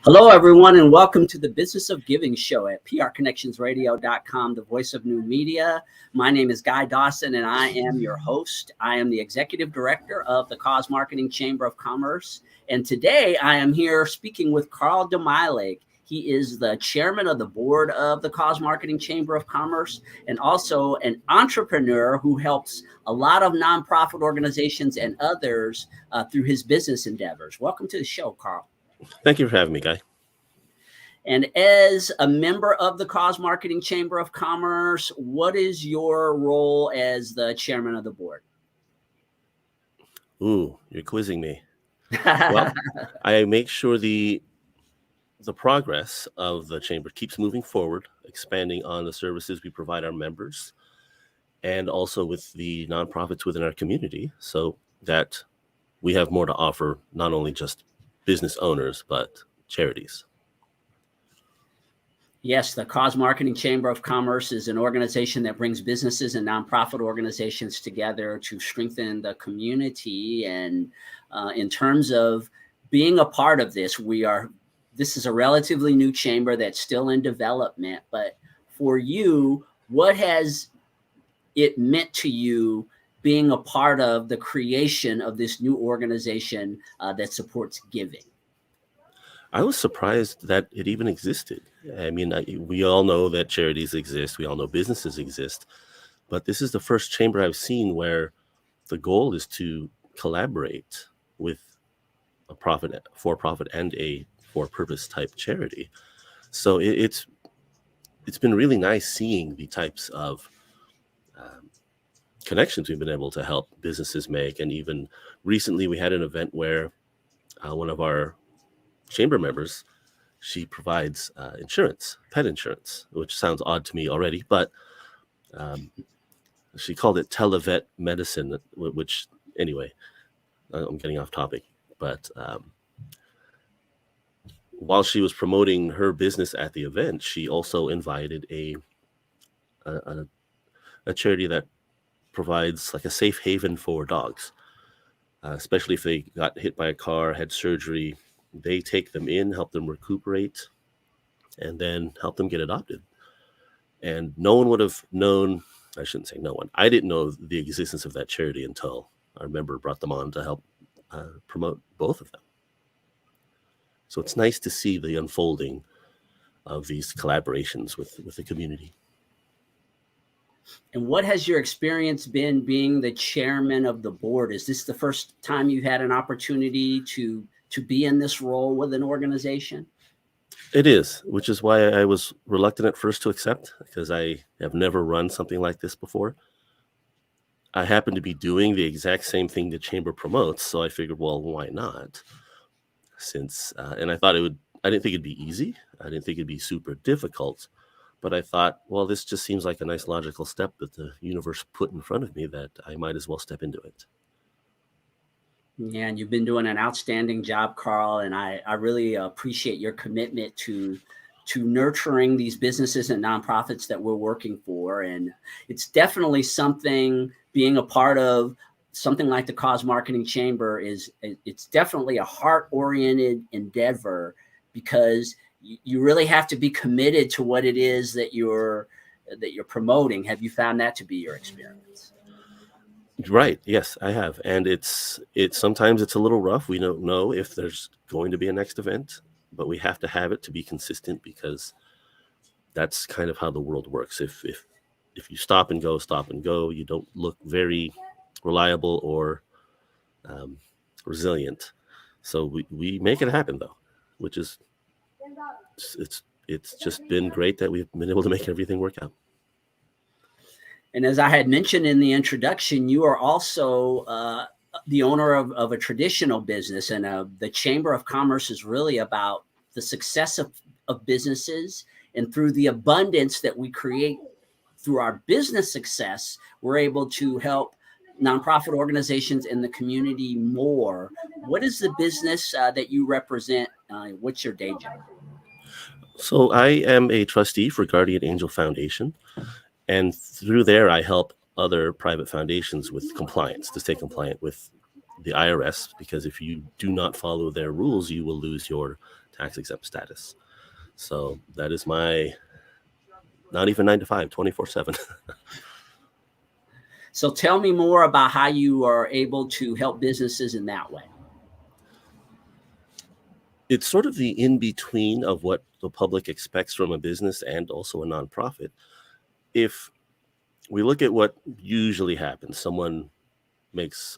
Hello, everyone, and welcome to the Business of Giving show at prconnectionsradio.com, the voice of new media. My name is Guy Dawson, and I am your host. I am the executive director of the Cause Marketing Chamber of Commerce. And today I am here speaking with Carl Dimailig. He is the chairman of the board of the Cause Marketing Chamber of Commerce and also an entrepreneur who helps a lot of nonprofit organizations and others through his business endeavors. Welcome to the show, Carl. Thank you for having me, Guy. And as a member of the Cause Marketing Chamber of Commerce, what is your role as the chairman of the board? Ooh, you're quizzing me. Well, I make sure the progress of the chamber keeps moving forward, expanding on the services we provide our members, and also with the nonprofits within our community, so that we have more to offer, not only just business owners, but charities. Yes, the Cause Marketing Chamber of Commerce is an organization that brings businesses and nonprofit organizations together to strengthen the community. And in terms of being a part of this, this is a relatively new chamber that's still in development. But for you, what has it meant to you being a part of the creation of this new organization that supports giving? I was surprised that it even existed. I mean, we all know that charities exist. We all know businesses exist. But this is the first chamber I've seen where the goal is to collaborate with a for-profit and a for-purpose type charity. So it's been really nice seeing the types of connections we've been able to help businesses make. And even recently we had an event where one of our chamber members, she provides insurance, pet insurance, which sounds odd to me already, but she called it televet medicine, which anyway, I'm getting off topic, but while she was promoting her business at the event, she also invited a charity that provides like a safe haven for dogs, especially if they got hit by a car, had surgery. They take them in, help them recuperate, and then help them get adopted. And no one would have known, I shouldn't say no one, I didn't know the existence of that charity until our member brought them on to help promote both of them. So it's nice to see the unfolding of these collaborations with the community. And what has your experience been being the chairman of the board? Is this the first time you've had an opportunity to be in this role with an organization? It is, which is why I was reluctant at first to accept, because I have never run something like this before. I happen to be doing the exact same thing the chamber promotes, so I figured, well, why not? And I thought I didn't think it'd be easy. I didn't think it'd be super difficult. But I thought, well, this just seems like a nice logical step that the universe put in front of me, that I might as well step into it. Yeah, and you've been doing an outstanding job, Carl, and I really appreciate your commitment to nurturing these businesses and nonprofits that we're working for. And it's definitely something, being a part of something like the Cause Marketing Chamber it's definitely a heart-oriented endeavor, because you really have to be committed to what it is that you're promoting. Have you found that to be your experience? Right. Yes, I have. And it's sometimes it's a little rough. We don't know if there's going to be a next event, but we have to have it to be consistent, because that's kind of how the world works. If you stop and go, you don't look very reliable or resilient. So we make it happen, though, which is it's just been great that we've been able to make everything work out. And as I had mentioned in the introduction, you are also the owner of a traditional business, and the Chamber of Commerce is really about the success of businesses. And through the abundance that we create through our business success, we're able to help nonprofit organizations in the community more. What is the business that you represent? What's your day job? So I am a trustee for Guardian Angel Foundation. And through there, I help other private foundations with compliance, to stay compliant with the IRS, because if you do not follow their rules, you will lose your tax exempt status. So that is my, not even 9 to 5, 24/7. So tell me more about how you are able to help businesses in that way. It's sort of the in-between of what the public expects from a business and also a nonprofit. If we look at what usually happens, someone makes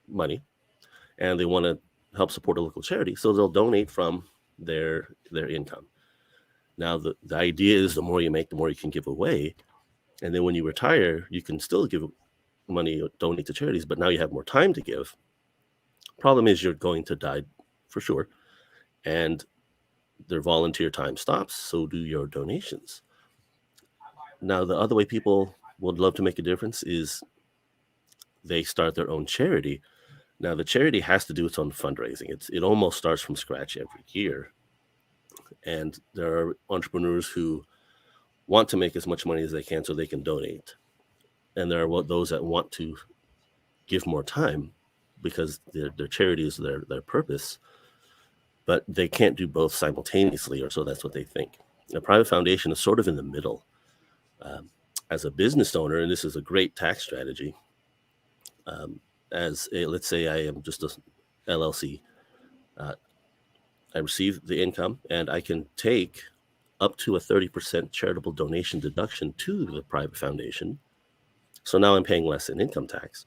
money and they want to help support a local charity, so they'll donate from their income. Now, the idea is the more you make, the more you can give away. And then when you retire, you can still give money or donate to charities, but now you have more time to give. Problem is you're going to die for sure. And their volunteer time stops, so do your donations. Now, the other way people would love to make a difference is they start their own charity. Now, the charity has to do its own fundraising. It almost starts from scratch every year. And there are entrepreneurs who want to make as much money as they can so they can donate. And there are those that want to give more time because their charity is their purpose, but they can't do both simultaneously, or so that's what they think. A private foundation is sort of in the middle. As a business owner, and this is a great tax strategy, let's say I am just a LLC, I receive the income and I can take up to a 30% charitable donation deduction to the private foundation. So now I'm paying less in income tax,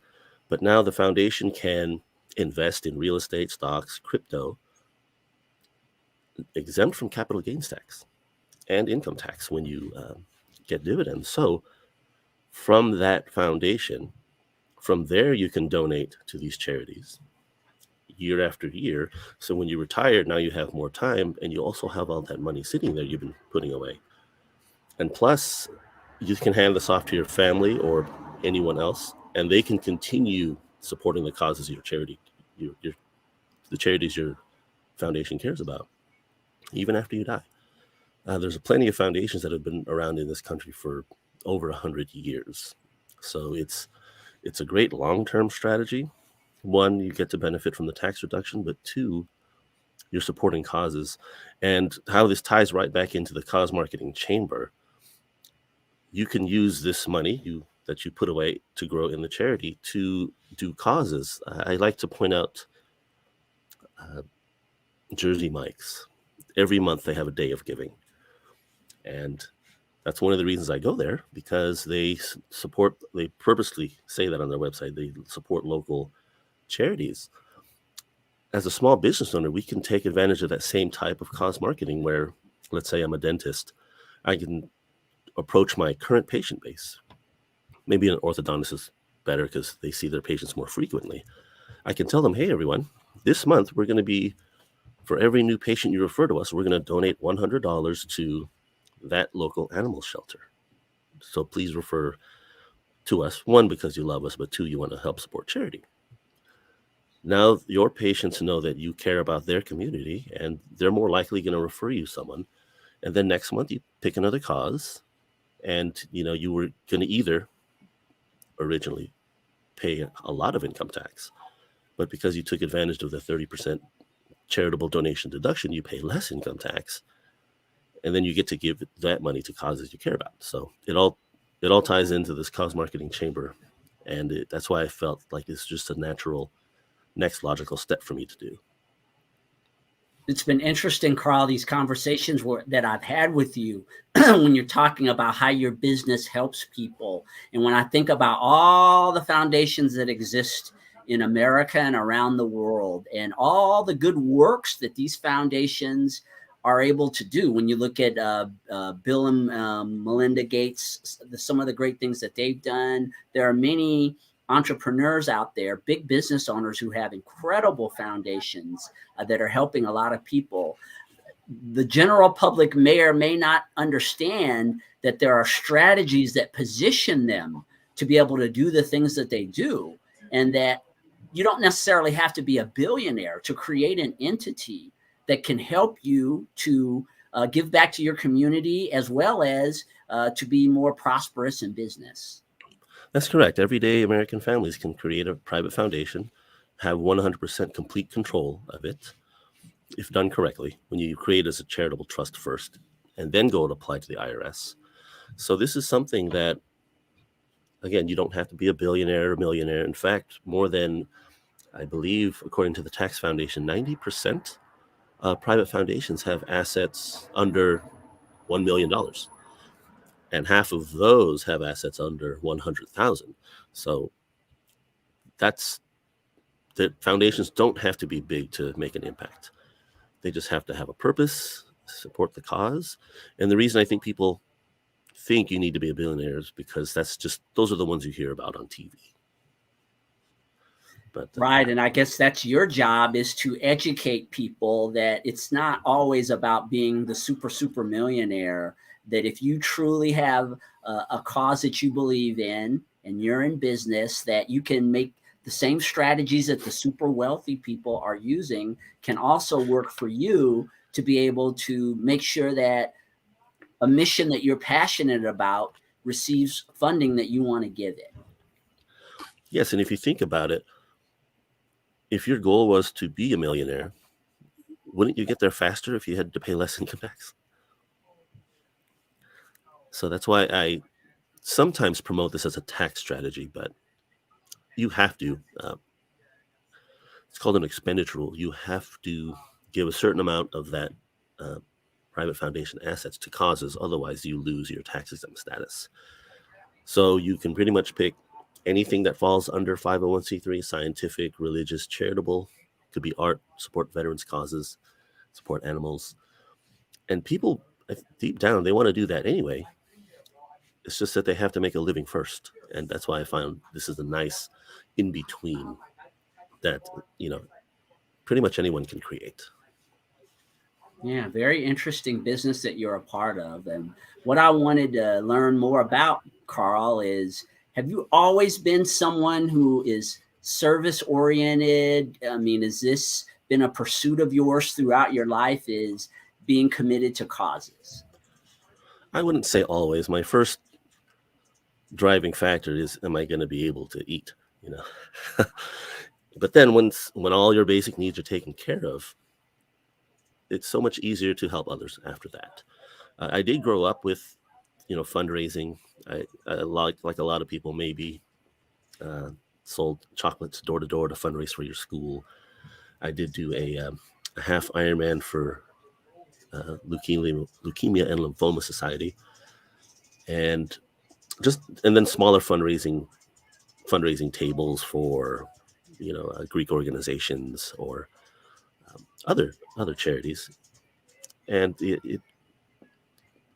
but now the foundation can invest in real estate, stocks, crypto, exempt from capital gains tax and income tax when you get dividends. So from that foundation, from there, you can donate to these charities year after year. So when you retire, now you have more time and you also have all that money sitting there you've been putting away. And plus, you can hand this off to your family or anyone else, and they can continue supporting the causes your charity, the charities your foundation cares about, even after you die. There's plenty of foundations that have been around in this country for over 100 years. So it's a great long-term strategy. One, you get to benefit from the tax reduction, but two, you're supporting causes. And how this ties right back into the cause marketing chamber, you can use this money that you put away to grow in the charity to do causes. I like to point out Jersey Mike's. Every month they have a day of giving. And that's one of the reasons I go there, because they purposely say that on their website, they support local charities. As a small business owner, we can take advantage of that same type of cause marketing where, let's say I'm a dentist, I can approach my current patient base. Maybe an orthodontist is better because they see their patients more frequently. I can tell them, hey, everyone, this month we're going to be, for every new patient you refer to us, we're going to donate $100 to that local animal shelter. So please refer to us, one, because you love us, but two, you want to help support charity. Now your patients know that you care about their community and they're more likely going to refer you someone. And then next month you pick another cause, and you were going to either originally pay a lot of income tax, but because you took advantage of the 30% charitable donation deduction, you pay less income tax. And then you get to give that money to causes you care about. So it all ties into this cause marketing chamber. And that's why I felt like it's just a natural next logical step for me to do. It's been interesting, Carl, these conversations that I've had with you when you're talking about how your business helps people. And when I think about all the foundations that exist in America and around the world, and all the good works that these foundations are able to do. When you look at Bill and Melinda Gates, some of the great things that they've done, there are many entrepreneurs out there, big business owners who have incredible foundations that are helping a lot of people. The general public may or may not understand that there are strategies that position them to be able to do the things that they do, and that you don't necessarily have to be a billionaire to create an entity that can help you to give back to your community, as well as to be more prosperous in business. That's correct. Everyday American families can create a private foundation, have 100% complete control of it, if done correctly, when you create as a charitable trust first, and then go and apply to the IRS. So this is something that, again, you don't have to be a billionaire or millionaire. In fact, more than, I believe, according to the Tax Foundation, 90% private foundations have assets under $1 million. And half of those have assets under 100,000. So that's, the foundations don't have to be big to make an impact. They just have to have a purpose, support the cause. And the reason I think people think you need to be a billionaire is because those are the ones you hear about on TV. But, right. And I guess that's your job, is to educate people that it's not always about being the super millionaire, that if you truly have a cause that you believe in and you're in business, that you can make the same strategies that the super wealthy people are using can also work for you to be able to make sure that a mission that you're passionate about receives funding that you want to give it. Yes. And if you think about it, if your goal was to be a millionaire, wouldn't you get there faster if you had to pay less income tax? So that's why I sometimes promote this as a tax strategy, but you have to, it's called an expenditure rule. You have to give a certain amount of that private foundation assets to causes. Otherwise, you lose your tax exempt status. So you can pretty much pick anything that falls under 501c3, scientific, religious, charitable. Could be art, support veterans causes, support animals. And people, deep down, they want to do that anyway. It's just that they have to make a living first. And that's why I found this is a nice in-between that, pretty much anyone can create. Yeah, very interesting business that you're a part of. And what I wanted to learn more about, Carl, is, have you always been someone who is service oriented? I mean, has this been a pursuit of yours throughout your life, is being committed to causes? I wouldn't say always. My first driving factor is, am I going to be able to eat? But then when all your basic needs are taken care of, it's so much easier to help others after that. I did grow up with, fundraising. I like a lot of people maybe sold chocolates door to door to fundraise for your school. I did do a half Ironman for Leukemia and Lymphoma Society, and then smaller fundraising tables for Greek organizations or other charities. And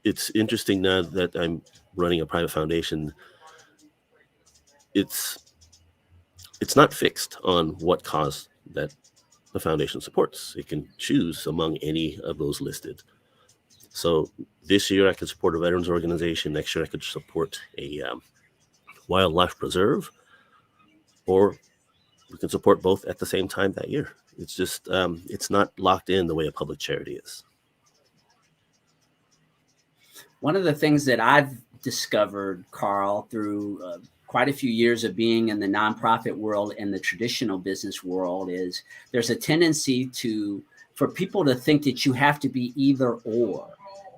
it's interesting now that I'm running a private foundation. It's not fixed on what cause that the foundation supports. It can choose among any of those listed. So this year I could support a veterans organization. Next year I could support a wildlife preserve, or we can support both at the same time that year. It's just, it's not locked in the way a public charity is. One of the things that I've discovered, Carl, through quite a few years of being in the nonprofit world and the traditional business world, is there's a tendency for people to think that you have to be either or,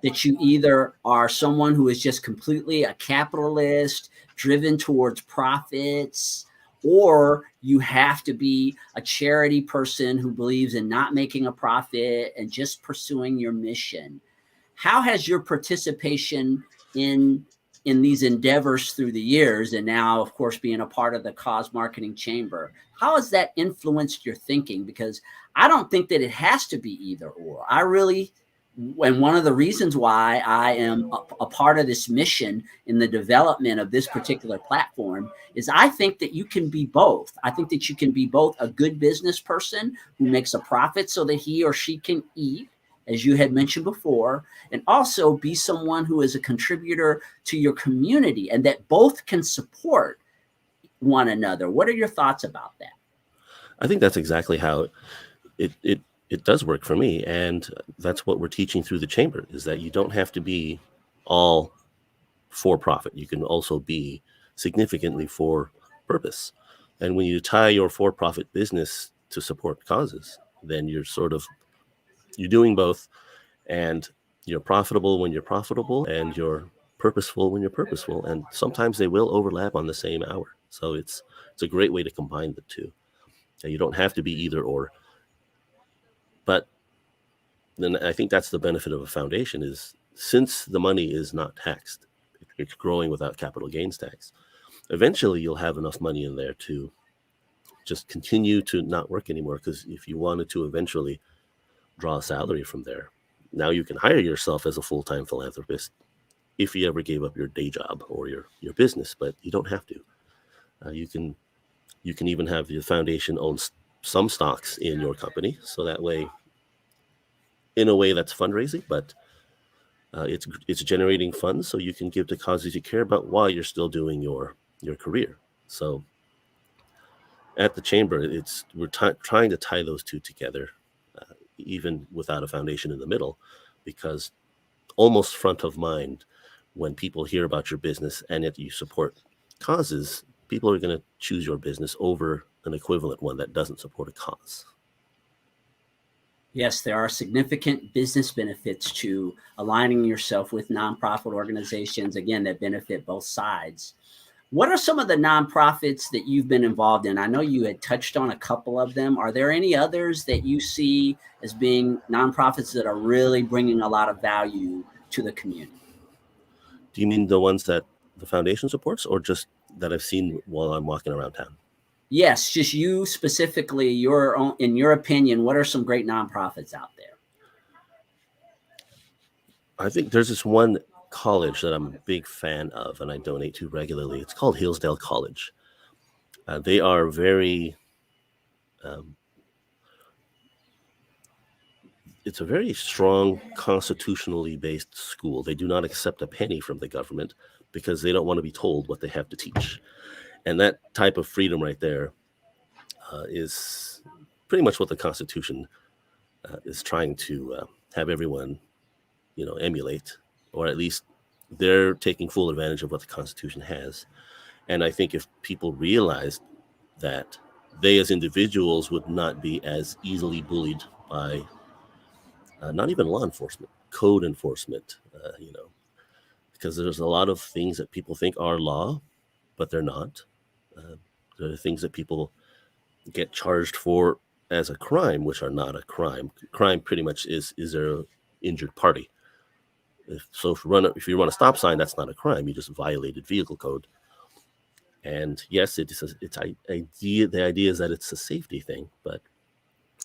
that you either are someone who is just completely a capitalist, driven towards profits, or you have to be a charity person who believes in not making a profit and just pursuing your mission. How has your participation in these endeavors through the years, and now, of course, being a part of the Cause Marketing Chamber, how has that influenced your thinking? Because I don't think that it has to be either or. And one of the reasons why I am a part of this mission in the development of this particular platform is I think that you can be both. I think that you can be both a good business person who makes a profit so that he or she can eat, as you had mentioned before, and also be someone who is a contributor to your community, and that both can support one another. What are your thoughts about that? I think that's exactly how it does work for me. And that's what we're teaching through the chamber, is that you don't have to be all for profit. You can also be significantly for purpose. And when you tie your for-profit business to support causes, then you're sort of you're doing both, and you're profitable when you're profitable, and you're purposeful when you're purposeful. And sometimes they will overlap on the same hour. So it's a great way to combine the two. You don't have to be either or. But then I think that's the benefit of a foundation is, since the money is not taxed, it's growing without capital gains tax. Eventually, you'll have enough money in there to just continue to not work anymore. Because if you wanted to eventually draw a salary from there, now you can hire yourself as a full-time philanthropist if you ever gave up your day job or your business, but you don't have to. You can even have the foundation own some stocks in your company, so that way, in a way, that's fundraising, but it's generating funds, so you can give to causes you care about while you're still doing your career. So at the chamber, we're trying to tie those two together, even without a foundation in the middle, because almost front of mind when people hear about your business and yet you support causes, people are going to choose your business over an equivalent one that doesn't support a cause. Yes, there are significant business benefits to aligning yourself with nonprofit organizations, again, that benefit both sides. What are some of the nonprofits that you've been involved in? I know you had touched on a couple of them. Are there any others that you see as being nonprofits that are really bringing a lot of value to the community? Do you mean the ones that the foundation supports, or just that I've seen while I'm walking around town? Yes, just you specifically, in your opinion, what are some great nonprofits out there? I think there's this one college that I'm a big fan of and I donate to regularly. It's called Hillsdale College. They are very, it's a very strong, constitutionally based school. They do not accept a penny from the government because they don't want to be told what they have to teach. And that type of freedom right there is pretty much what the Constitution is trying to have everyone, emulate, or at least they're taking full advantage of what the Constitution has. And I think if people realized that they as individuals would not be as easily bullied by not even law enforcement, code enforcement, because there's a lot of things that people think are law, but they're not. There are things that people get charged for as a crime, which are not a crime. Crime pretty much is there an injured party? If you run a stop sign, that's not a crime. You just violated vehicle code. And yes, the idea is that it's a safety thing, but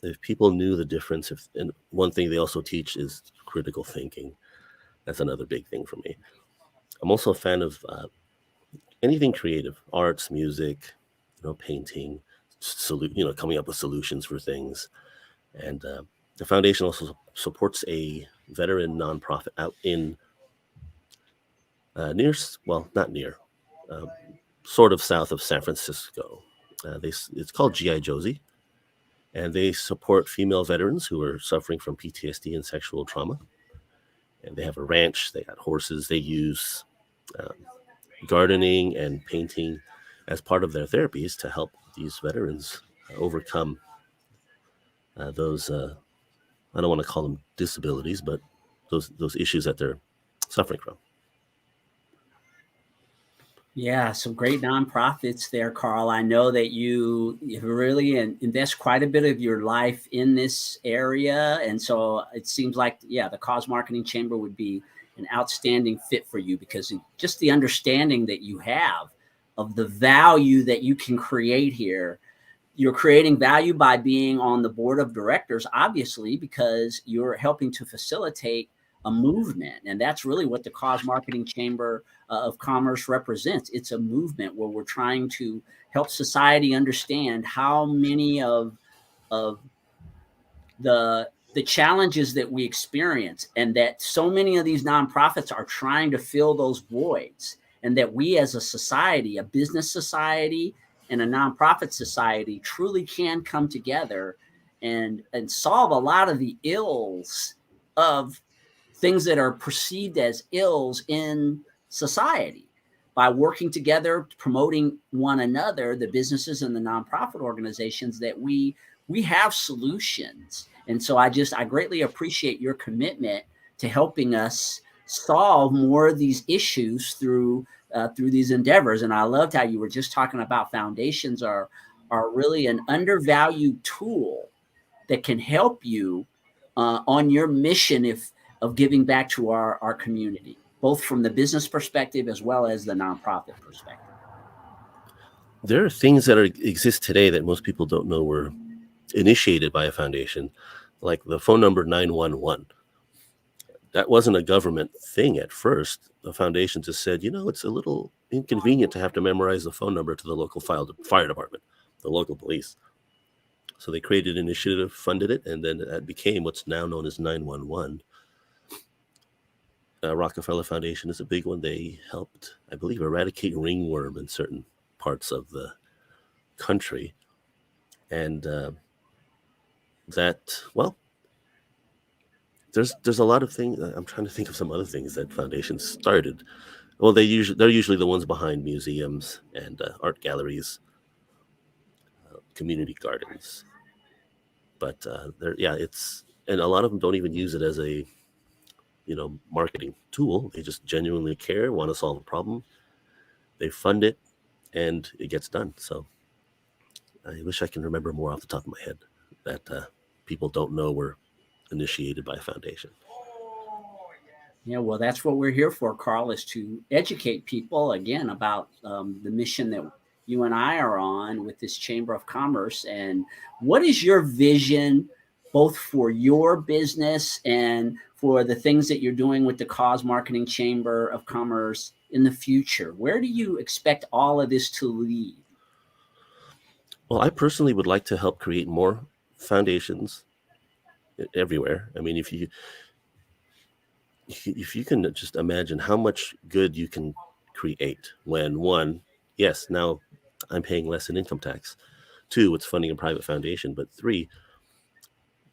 if people knew the difference, and one thing they also teach is critical thinking. That's another big thing for me. I'm also a fan of anything creative, arts, music, painting, coming up with solutions for things. And the foundation also supports a veteran nonprofit out in not near, sort of south of San Francisco. It's called G.I. Josie, and they support female veterans who are suffering from PTSD and sexual trauma. And they have a ranch, they got horses, they use gardening and painting as part of their therapies to help these veterans overcome those, I don't want to call them disabilities, but those issues that they're suffering from. Yeah, some great nonprofits there, Carl. I know that you really invest quite a bit of your life in this area. And so it seems like, the Cause Marketing Chamber would be an outstanding fit for you, because just the understanding that you have of the value that you can create here. You're creating value by being on the board of directors, obviously, because you're helping to facilitate a movement. And that's really what the Cause Marketing Chamber of Commerce represents. It's a movement where we're trying to help society understand how many of the challenges that we experience, and that so many of these nonprofits are trying to fill those voids, and that we as a society, a business society and a nonprofit society, truly can come together and solve a lot of the ills of things that are perceived as ills in society by working together, promoting one another, the businesses and the nonprofit organizations, that we have solutions. And so I greatly appreciate your commitment to helping us solve more of these issues through these endeavors. And I loved how you were just talking about foundations are really an undervalued tool that can help you on your mission of giving back to our community, both from the business perspective as well as the nonprofit perspective. There are things that exist today that most people don't know were initiated by a foundation, like the phone number 911. That wasn't a government thing at first. The foundation just said, it's a little inconvenient to have to memorize the phone number to the local fire department, the local police. So they created an initiative, funded it, and then that became what's now known as 911. Rockefeller Foundation is a big one. They helped, I believe, eradicate ringworm in certain parts of the country. And there's a lot of things. I'm trying to think of some other things that foundations started. Well, they're usually the ones behind museums and art galleries, community gardens. But and a lot of them don't even use it as a marketing tool. They just genuinely care, want to solve a problem. They fund it, and it gets done. So I wish I can remember more off the top of my head that people don't know were initiated by a foundation. Yeah, well, that's what we're here for, Carl, is to educate people again about the mission that you and I are on with this Chamber of Commerce. And what is your vision, both for your business and for the things that you're doing with the Cause Marketing Chamber of Commerce in the future? Where do you expect all of this to lead? Well, I personally would like to help create more foundations everywhere. I mean, if you can just imagine how much good you can create when, one, yes, now I'm paying less in income tax. Two, it's funding a private foundation. But three,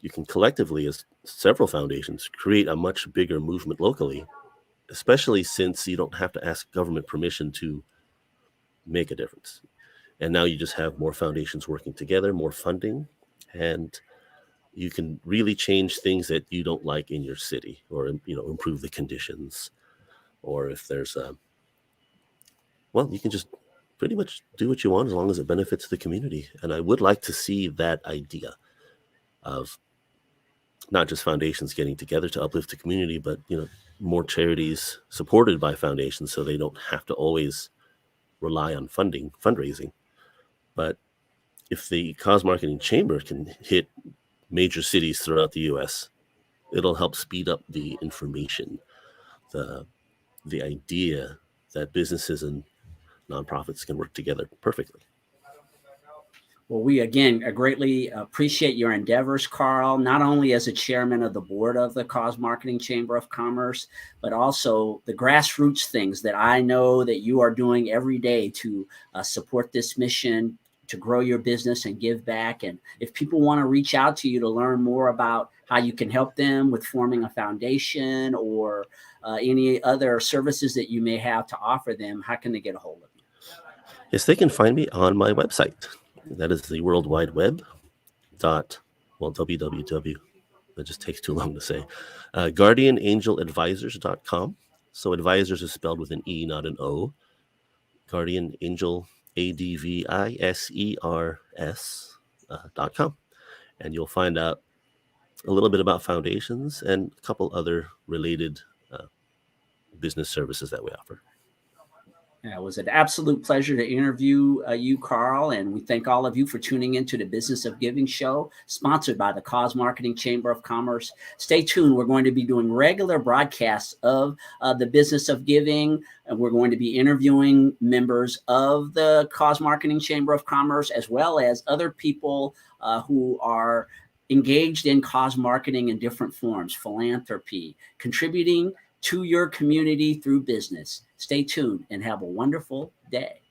you can collectively, as several foundations, create a much bigger movement locally, especially since you don't have to ask government permission to make a difference. And now you just have more foundations working together, more funding, and you can really change things that you don't like in your city, or improve the conditions. Or if there's you can just pretty much do what you want as long as it benefits the community. And I would like to see that idea of not just foundations getting together to uplift the community, but more charities supported by foundations, so they don't have to always rely on fundraising. But if the Cause Marketing Chamber can hit major cities throughout the U.S., it'll help speed up the information, the idea that businesses and nonprofits can work together perfectly. Well, we again greatly appreciate your endeavors, Carl, not only as a chairman of the board of the Cause Marketing Chamber of Commerce, but also the grassroots things that I know that you are doing every day to support this mission, to grow your business and give back. And if people want to reach out to you to learn more about how you can help them with forming a foundation or any other services that you may have to offer them, how can they get a hold of you? Yes, they can find me on my website. That is the World Wide Web www. That just takes too long to say. GuardianAngelAdvisors.com. So advisors is spelled with an E, not an O. Guardian Angel, ADVISERS.com. And you'll find out a little bit about foundations and a couple other related business services that we offer. It was an absolute pleasure to interview you, Carl, and we thank all of you for tuning into the Business of Giving show, sponsored by the Cause Marketing Chamber of Commerce. Stay tuned. We're going to be doing regular broadcasts of the Business of Giving, and we're going to be interviewing members of the Cause Marketing Chamber of Commerce, as well as other people who are engaged in cause marketing in different forms, philanthropy, contributing to your community through business. Stay tuned and have a wonderful day.